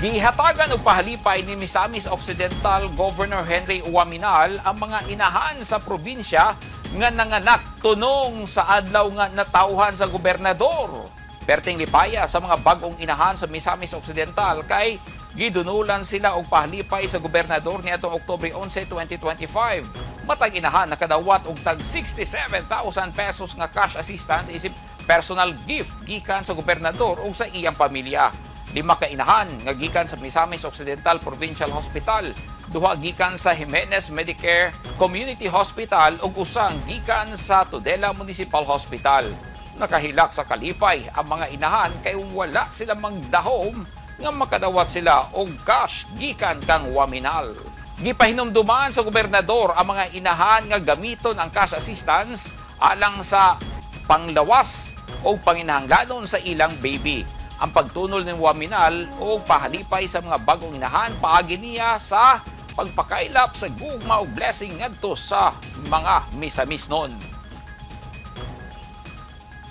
Gihatagan og pahalipay ni Misamis Occidental Governor Henry Uwaminal ang mga inahan sa probinsya nga nanganak tunong sa adlaw nga natauhan sa gobernador. Perting lipaya sa mga bagong inahan sa Misamis Occidental kay gidunulan sila og pahalipay sa gobernador niadtong Oktubre 11, 2025. Matag inahan nakadawat og tag 67,000 pesos nga cash assistance isip personal gift gikan sa gobernador ug sa iyang pamilya. 5 ka inahan nga gikan sa Misamis Occidental Provincial Hospital, 2 gikan sa Jimenez Medicare Community Hospital ug usang gikan sa Tudela Municipal Hospital. Nakahilak sa kalipay ang mga inahan kay wala sila magdahom nga makadawat sila og cash gikan kang Uwaminal. Gipahinumduman sa gobernador ang mga inahan nga gamiton ang cash assistance alang sa panglawas o panginahanglanon sa ilang baby. Ang pagtunol ng Uwaminal o pahalipay sa mga bagong inahan paagi niya sa pagpakailap sa gugma o blessing ngadto sa mga misamis nun.